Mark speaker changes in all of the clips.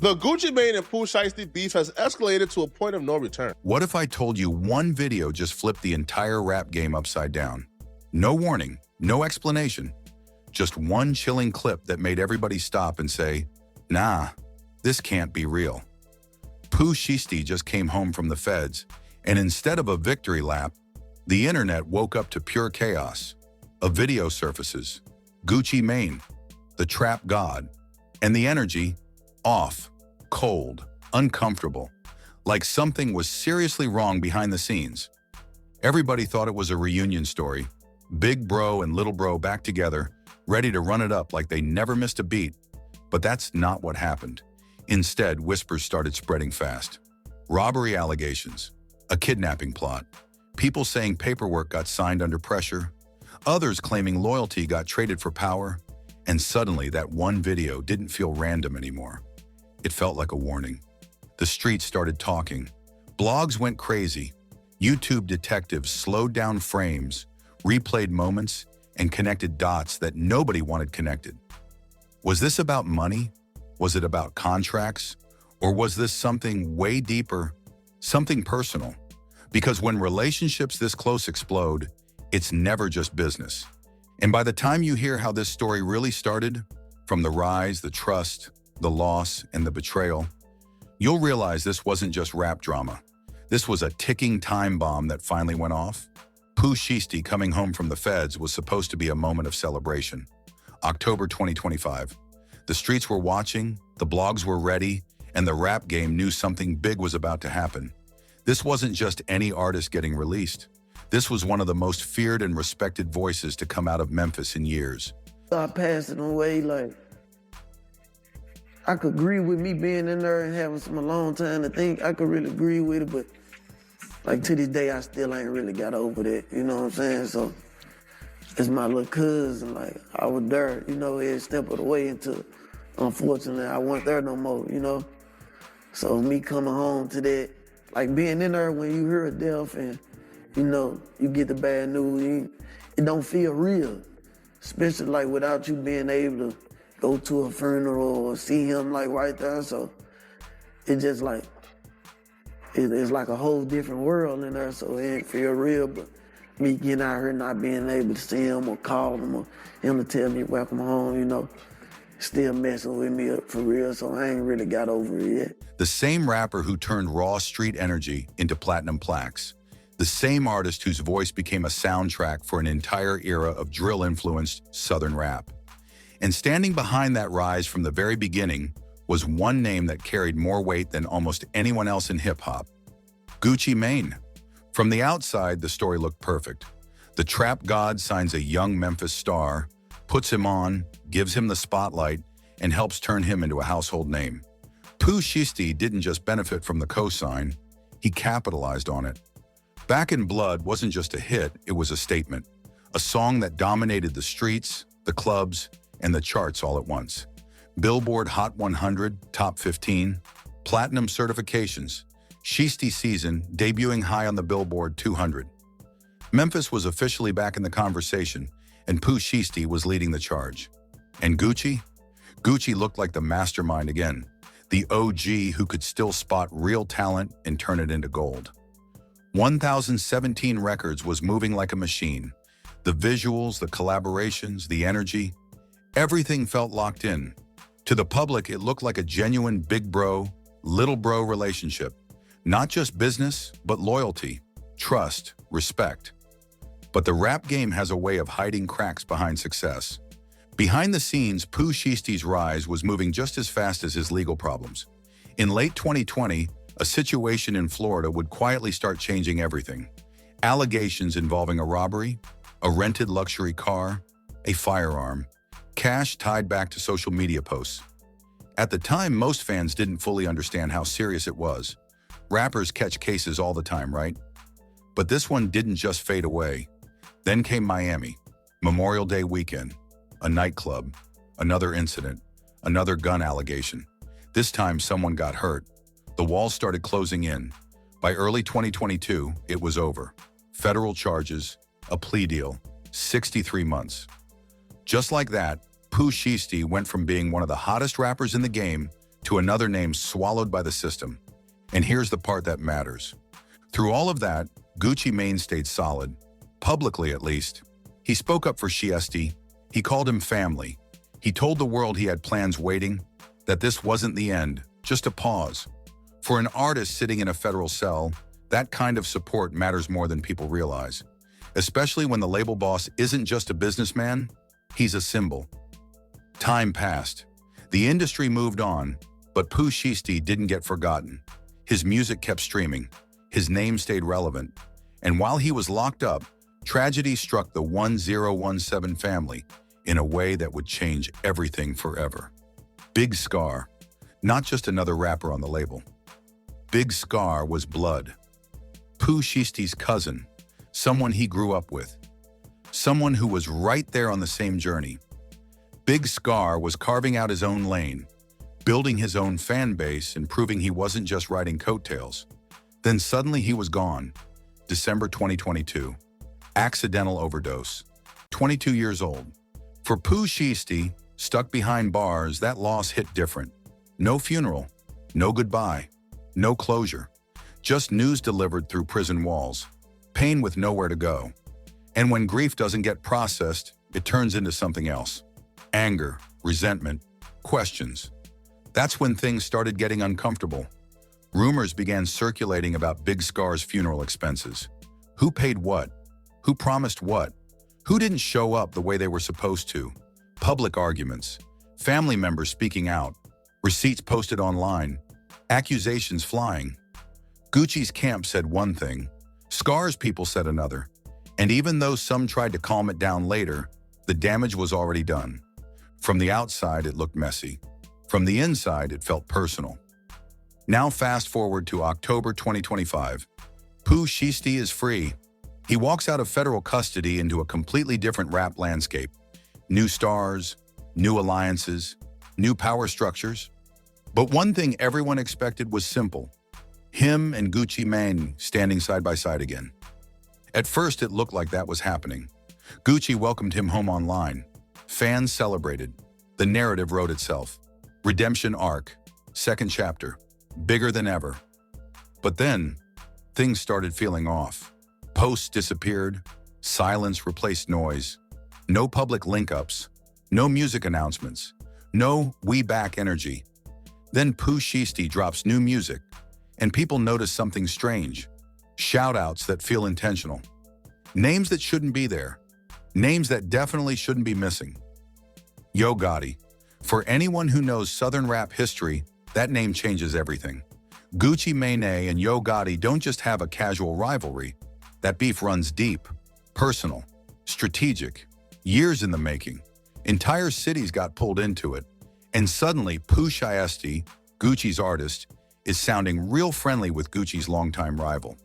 Speaker 1: The Gucci Mane and Pooh Shiesty beef has escalated to a point of no return.
Speaker 2: What if I told you one video just flipped the entire rap game upside down? No warning, no explanation, just one chilling clip that made everybody stop and say, nah, this can't be real. Pooh Shiesty just came home from the feds, and instead of a victory lap, the internet woke up to pure chaos. A video surfaces, Gucci Mane, the trap god, and the energy, off, cold, uncomfortable, like something was seriously wrong behind the scenes. Everybody thought it was a reunion story, big bro and little bro back together, ready to run it up like they never missed a beat. But that's not what happened. Instead, whispers started spreading fast. Robbery allegations, a kidnapping plot, people saying paperwork got signed under pressure, others claiming loyalty got traded for power, and suddenly that one video didn't feel random anymore. It felt like a warning. The streets started talking. Blogs went crazy. YouTube detectives slowed down frames, replayed moments, and connected dots that nobody wanted connected. Was this about money? Was it about contracts? Or was this something way deeper, something personal? Because when relationships this close explode, it's never just business. And by the time you hear how this story really started, from the rise, the trust, the loss, and the betrayal, you'll realize this wasn't just rap drama. This was a ticking time bomb that finally went off. Pooh Shiesty coming home from the feds was supposed to be a moment of celebration. October 2025. The streets were watching, the blogs were ready, and the rap game knew something big was about to happen. This wasn't just any artist getting released. This was one of the most feared and respected voices to come out of Memphis in years.
Speaker 3: Start passing away, like, I could agree with me being in there and having some alone time to think. I could really agree with it, but like to this day, I still ain't really got over that, you know what I'm saying? So it's my little cousin, like I was there, you know, every step of the way until, unfortunately, I wasn't there no more, you know? So me coming home to that, like being in there when you hear a death and, you know, you get the bad news, it don't feel real, especially like without you being able to go to a funeral or see him like right there. So it's just like, it's like a whole different world in there, so it ain't feel real. But me getting out here not being able to see him or call him or him to tell me welcome home, you know, still messing with me up for real, so I ain't really got over it yet.
Speaker 2: The same rapper who turned raw street energy into platinum plaques. The same artist whose voice became a soundtrack for an entire era of drill-influenced Southern rap. And standing behind that rise from the very beginning was one name that carried more weight than almost anyone else in hip-hop: Gucci Mane. From the outside, the story looked perfect. The trap god signs a young Memphis star, puts him on, gives him the spotlight, and helps turn him into a household name. Pooh Shiesty didn't just benefit from the cosign, he capitalized on it. Back in Blood wasn't just a hit, it was a statement. A song that dominated the streets, the clubs, and the charts all at once. Billboard Hot 100, Top 15, platinum certifications, Shiesty season debuting high on the Billboard 200. Memphis was officially back in the conversation, and Pooh Shiesty was leading the charge. And Gucci? Gucci looked like the mastermind again, the OG who could still spot real talent and turn it into gold. 1017 Records was moving like a machine. The visuals, the collaborations, the energy, everything felt locked in. To the public, it looked like a genuine big bro, little bro relationship. Not just business, but loyalty, trust, respect. But the rap game has a way of hiding cracks behind success. Behind the scenes, Pooh Shiesty's rise was moving just as fast as his legal problems. In late 2020, a situation in Florida would quietly start changing everything. Allegations involving a robbery, a rented luxury car, a firearm, cash tied back to social media posts. At the time, most fans didn't fully understand how serious it was. Rappers catch cases all the time, right? But this one didn't just fade away. Then came Miami, Memorial Day weekend, a nightclub, another incident, another gun allegation. This time, someone got hurt. The walls started closing in. By early 2022, it was over. Federal charges, a plea deal, 63 months. Just like that, Pooh Shiesty went from being one of the hottest rappers in the game to another name swallowed by the system. And here's the part that matters. Through all of that, Gucci Mane stayed solid, publicly at least. He spoke up for Shiesty. He called him family. He told the world he had plans waiting, that this wasn't the end, just a pause. For an artist sitting in a federal cell, that kind of support matters more than people realize, especially when the label boss isn't just a businessman, he's a symbol. Time passed. The industry moved on, but Pooh Shiesty didn't get forgotten. His music kept streaming. His name stayed relevant. And while he was locked up, tragedy struck the 1017 family in a way that would change everything forever. Big Scar, not just another rapper on the label. Big Scar was blood. Pooh Shiesty's cousin, someone he grew up with, someone who was right there on the same journey. Big Scar was carving out his own lane, building his own fan base and proving he wasn't just riding coattails. Then suddenly he was gone. December 2022. Accidental overdose. 22 years old. For Pooh Shiesty, stuck behind bars, that loss hit different. No funeral, no goodbye, no closure. Just news delivered through prison walls. Pain with nowhere to go. And when grief doesn't get processed, it turns into something else. Anger, resentment, questions. That's when things started getting uncomfortable. Rumors began circulating about Big Scar's funeral expenses. Who paid what? Who promised what? Who didn't show up the way they were supposed to? Public arguments. Family members speaking out. Receipts posted online. Accusations flying. Gucci's camp said one thing. Scar's people said another. And even though some tried to calm it down later, the damage was already done. From the outside, it looked messy. From the inside, it felt personal. Now fast forward to October 2025. Pooh Shiesty is free. He walks out of federal custody into a completely different rap landscape. New stars, new alliances, new power structures. But one thing everyone expected was simple. Him and Gucci Mane standing side by side again. At first, it looked like that was happening. Gucci welcomed him home online. Fans celebrated. The narrative wrote itself. Redemption arc, second chapter, bigger than ever. But then, things started feeling off. Posts disappeared, silence replaced noise. No public link-ups, no music announcements, no "we back" energy. Then Pooh Shiesty drops new music, and people notice something strange. Shout-outs that feel intentional. Names that shouldn't be there. Names that definitely shouldn't be missing. Yo Gotti. For anyone who knows Southern rap history, that name changes everything. Gucci Mane and Yo Gotti don't just have a casual rivalry. That beef runs deep, personal, strategic, years in the making. Entire cities got pulled into it. And suddenly, Pooh Shiesty, Gucci's artist, is sounding real friendly with Gucci's longtime rival.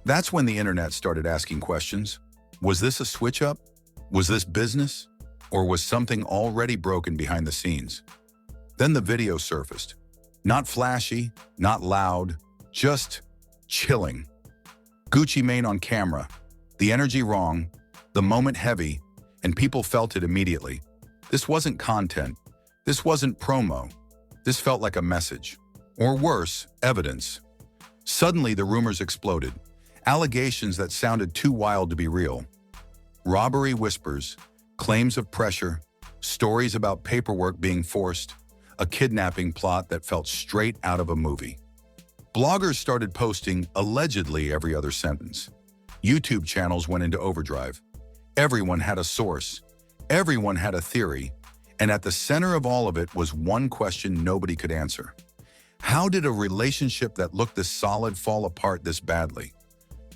Speaker 2: That's when the internet started asking questions. Was this a switch-up? Was this business? Or was something already broken behind the scenes? Then the video surfaced. Not flashy, not loud, just chilling. Gucci Mane on camera, the energy wrong, the moment heavy, and people felt it immediately. This wasn't content. This wasn't promo. This felt like a message. Or worse, evidence. Suddenly, the rumors exploded. Allegations that sounded too wild to be real. Robbery whispers, claims of pressure, stories about paperwork being forced, a kidnapping plot that felt straight out of a movie. Bloggers started posting allegedly every other sentence. YouTube channels went into overdrive. Everyone had a source. Everyone had a theory. And at the center of all of it was one question nobody could answer. How did a relationship that looked this solid fall apart this badly?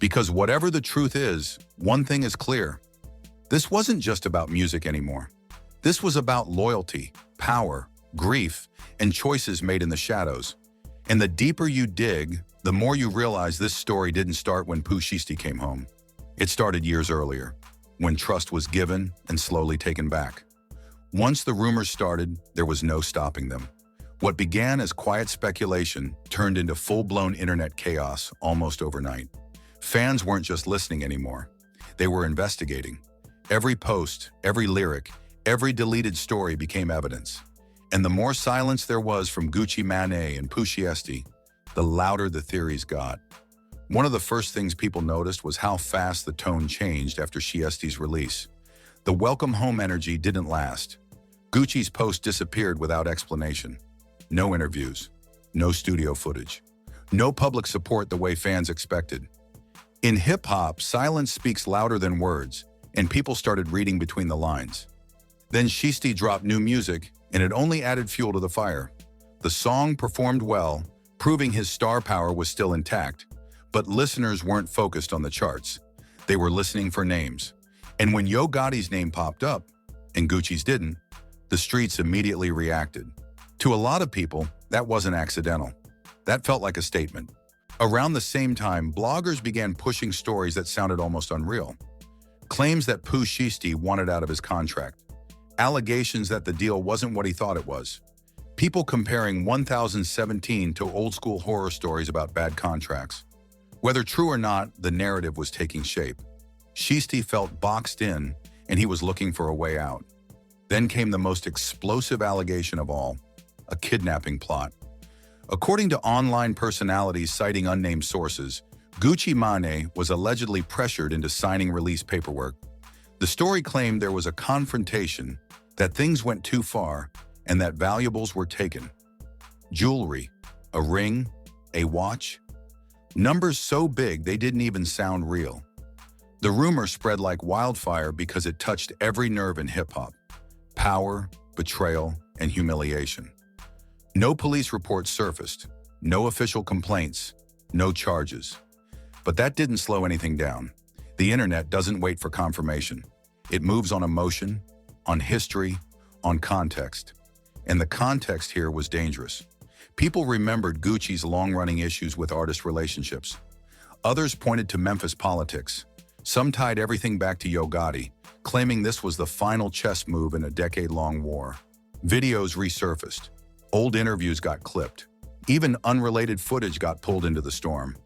Speaker 2: Because whatever the truth is, one thing is clear. This wasn't just about music anymore. This was about loyalty, power, grief, and choices made in the shadows. And the deeper you dig, the more you realize this story didn't start when Pooh Shiesty came home. It started years earlier, when trust was given and slowly taken back. Once the rumors started, there was no stopping them. What began as quiet speculation turned into full-blown internet chaos almost overnight. Fans weren't just listening anymore. They were investigating. Every post, every lyric, every deleted story became evidence. And the more silence there was from Gucci Mane and Pooh Shiesty, the louder the theories got. One of the first things people noticed was how fast the tone changed after Shiesty's release. The welcome home energy didn't last. Gucci's post disappeared without explanation. No interviews, no studio footage, no public support the way fans expected. In hip-hop, silence speaks louder than words, and people started reading between the lines. Then Shiesty dropped new music, and it only added fuel to the fire. The song performed well, proving his star power was still intact, but listeners weren't focused on the charts. They were listening for names. And when Yo Gotti's name popped up, and Gucci's didn't, the streets immediately reacted. To a lot of people, that wasn't accidental. That felt like a statement. Around the same time, bloggers began pushing stories that sounded almost unreal. Claims that Pooh Shiesty wanted out of his contract. Allegations that the deal wasn't what he thought it was. People comparing 1017 to old-school horror stories about bad contracts. Whether true or not, the narrative was taking shape. Shiesty felt boxed in, and he was looking for a way out. Then came the most explosive allegation of all, a kidnapping plot. According to online personalities citing unnamed sources, Gucci Mane was allegedly pressured into signing release paperwork. The story claimed there was a confrontation, that things went too far, and that valuables were taken. Jewelry, a ring, a watch. Numbers so big they didn't even sound real. The rumor spread like wildfire because it touched every nerve in hip-hop. Power, betrayal, and humiliation. No police reports surfaced, no official complaints, no charges. But that didn't slow anything down. The internet doesn't wait for confirmation. It moves on emotion, on history, on context. And the context here was dangerous. People remembered Gucci's long-running issues with artist relationships. Others pointed to Memphis politics. Some tied everything back to Yo Gotti, claiming this was the final chess move in a decade-long war. Videos resurfaced. Old interviews got clipped. Even unrelated footage got pulled into the storm.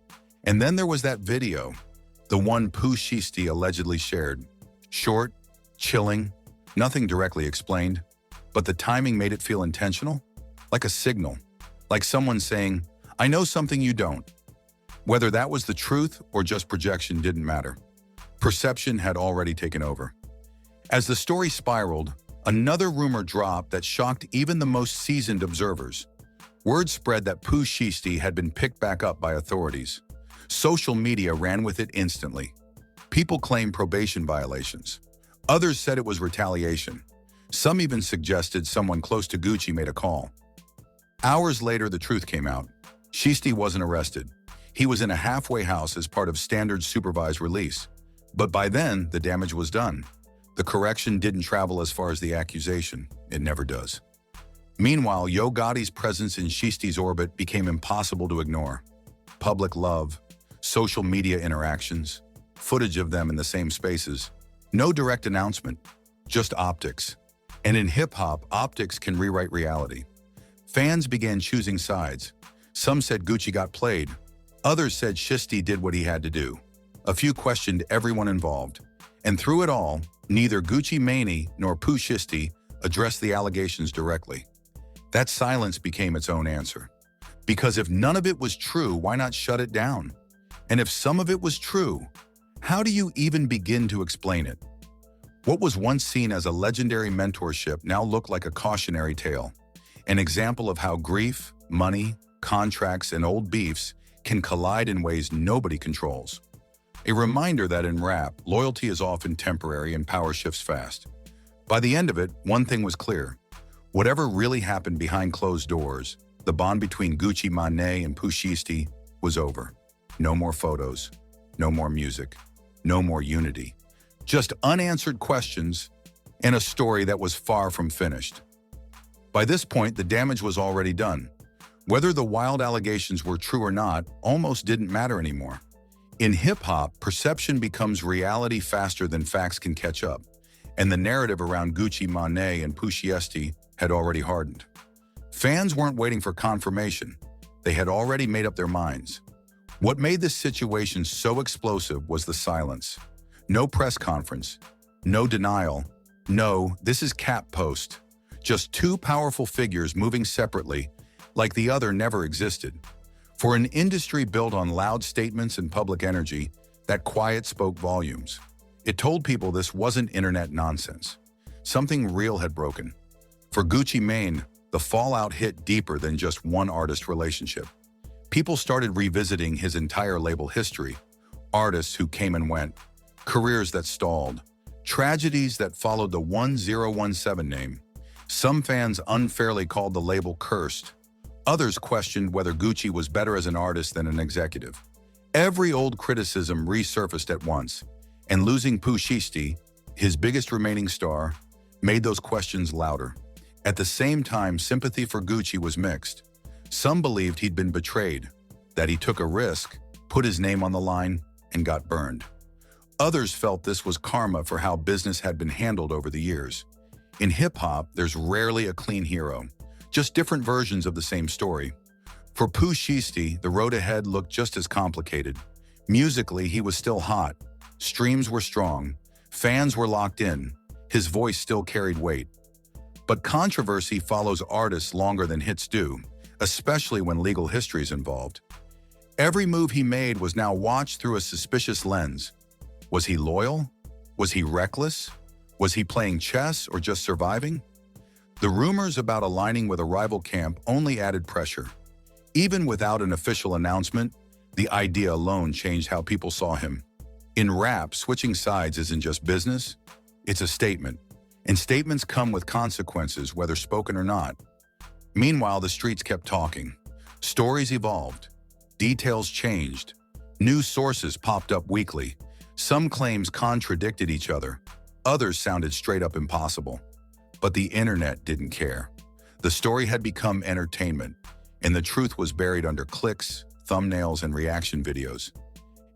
Speaker 2: And then there was that video, the one Pooh Shiesty allegedly shared. Short, chilling, nothing directly explained, but the timing made it feel intentional, like a signal, like someone saying, "I know something you don't." Whether that was the truth or just projection didn't matter. Perception had already taken over. As the story spiraled, another rumor dropped that shocked even the most seasoned observers. Word spread that Pooh Shiesty had been picked back up by authorities. Social media ran with it instantly. People claimed probation violations. Others said it was retaliation. Some even suggested someone close to Gucci made a call. Hours later, the truth came out. Shiesty wasn't arrested. He was in a halfway house as part of standard supervised release. But by then, the damage was done. The correction didn't travel as far as the accusation. It never does. Meanwhile, Yo Gotti's presence in Shiesty's orbit became impossible to ignore. Public love, social media interactions, footage of them in the same spaces. No direct announcement, just optics. And in hip-hop, optics can rewrite reality. Fans began choosing sides. Some said Gucci got played. Others said Shiesty did what he had to do. A few questioned everyone involved. And through it all, neither Gucci Mane nor Pooh Shiesty addressed the allegations directly. That silence became its own answer. Because if none of it was true, why not shut it down? And if some of it was true, how do you even begin to explain it? What was once seen as a legendary mentorship now looked like a cautionary tale, an example of how grief, money, contracts, and old beefs can collide in ways nobody controls. A reminder that in rap, loyalty is often temporary and power shifts fast. By the end of it, one thing was clear. Whatever really happened behind closed doors, the bond between Gucci Mane and Pooh Shiesty was over. No more photos, no more music, no more unity. Just unanswered questions and a story that was far from finished. By this point, the damage was already done. Whether the wild allegations were true or not almost didn't matter anymore. In hip-hop, perception becomes reality faster than facts can catch up, and the narrative around Gucci Mane and Pooh Shiesty had already hardened. Fans weren't waiting for confirmation. They had already made up their minds. What made this situation so explosive was the silence. No press conference, no denial, no, this is cap post. Just two powerful figures moving separately, like the other never existed. For an industry built on loud statements and public energy, that quiet spoke volumes. It told people this wasn't internet nonsense. Something real had broken. For Gucci Mane, the fallout hit deeper than just one artist relationship. People started revisiting his entire label history. Artists who came and went, careers that stalled, tragedies that followed the 1017 name. Some fans unfairly called the label cursed. Others questioned whether Gucci was better as an artist than an executive. Every old criticism resurfaced at once, and losing Pooh Shiesty, his biggest remaining star, made those questions louder. At the same time, sympathy for Gucci was mixed. Some believed he'd been betrayed, that he took a risk, put his name on the line, and got burned. Others felt this was karma for how business had been handled over the years. In hip-hop, there's rarely a clean hero, just different versions of the same story. For Pooh Shiesty, the road ahead looked just as complicated. Musically, he was still hot. Streams were strong. Fans were locked in. His voice still carried weight. But controversy follows artists longer than hits do, especially when legal history is involved. Every move he made was now watched through a suspicious lens. Was he loyal? Was he reckless? Was he playing chess or just surviving? The rumors about aligning with a rival camp only added pressure. Even without an official announcement, the idea alone changed how people saw him. In rap, switching sides isn't just business, it's a statement. And statements come with consequences, whether spoken or not. Meanwhile, the streets kept talking. Stories evolved. Details changed. News sources popped up weekly. Some claims contradicted each other. Others sounded straight up impossible. But the internet didn't care. The story had become entertainment, and the truth was buried under clicks, thumbnails, and reaction videos.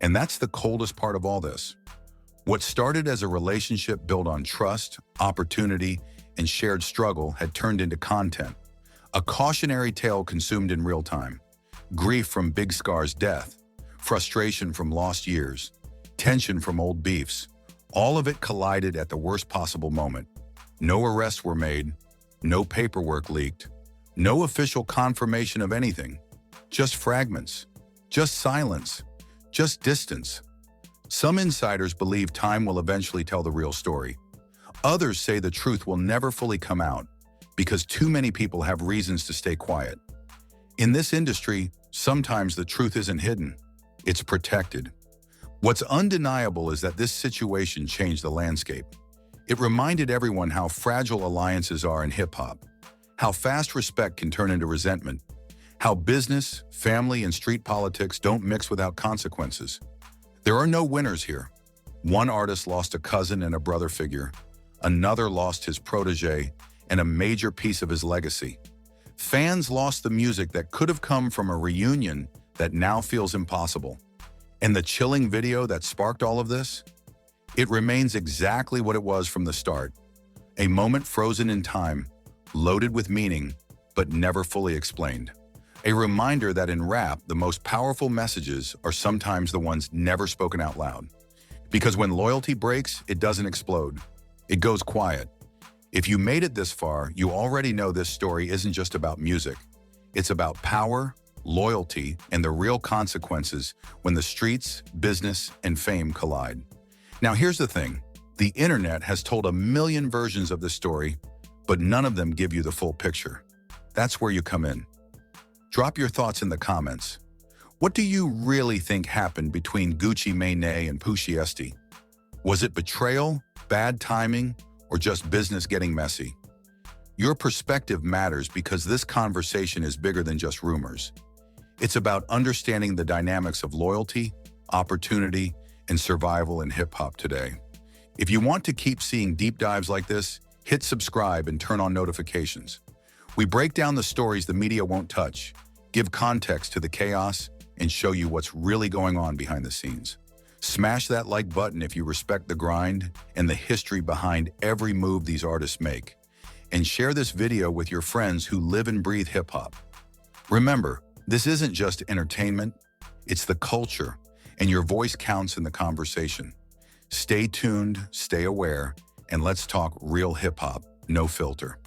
Speaker 2: And that's the coldest part of all this. What started as a relationship built on trust, opportunity, and shared struggle had turned into content. A cautionary tale consumed in real time. Grief from Big Scar's death, frustration from lost years, tension from old beefs. All of it collided at the worst possible moment. No arrests were made, no paperwork leaked, no official confirmation of anything. Just fragments, just silence, just distance. Some insiders believe time will eventually tell the real story. Others say the truth will never fully come out because too many people have reasons to stay quiet. In this industry, sometimes the truth isn't hidden, it's protected. What's undeniable is that this situation changed the landscape. It reminded everyone how fragile alliances are in hip-hop, how fast respect can turn into resentment, how business, family, and street politics don't mix without consequences. There are no winners here. One artist lost a cousin and a brother figure. Another lost his protege and a major piece of his legacy. Fans lost the music that could have come from a reunion that now feels impossible. And the chilling video that sparked all of this? It remains exactly what it was from the start. A moment frozen in time, loaded with meaning, but never fully explained. A reminder that in rap, the most powerful messages are sometimes the ones never spoken out loud. Because when loyalty breaks, it doesn't explode. It goes quiet. If you made it this far, you already know this story isn't just about music. It's about power, loyalty, and the real consequences when the streets, business, and fame collide. Now here's the thing. The internet has told a million versions of this story, but none of them give you the full picture. That's where you come in. Drop your thoughts in the comments. What do you really think happened between Gucci Mane and Pooh Shiesty? Was it betrayal, bad timing, or just business getting messy? Your perspective matters because this conversation is bigger than just rumors. It's about understanding the dynamics of loyalty, opportunity, and survival in hip-hop today. If you want to keep seeing deep dives like this, hit subscribe and turn on notifications. We break down the stories the media won't touch, give context to the chaos, and show you what's really going on behind the scenes. Smash that like button if you respect the grind and the history behind every move these artists make. And share this video with your friends who live and breathe hip-hop. Remember, this isn't just entertainment, it's the culture, and your voice counts in the conversation. Stay tuned, stay aware, and let's talk real hip-hop, no filter.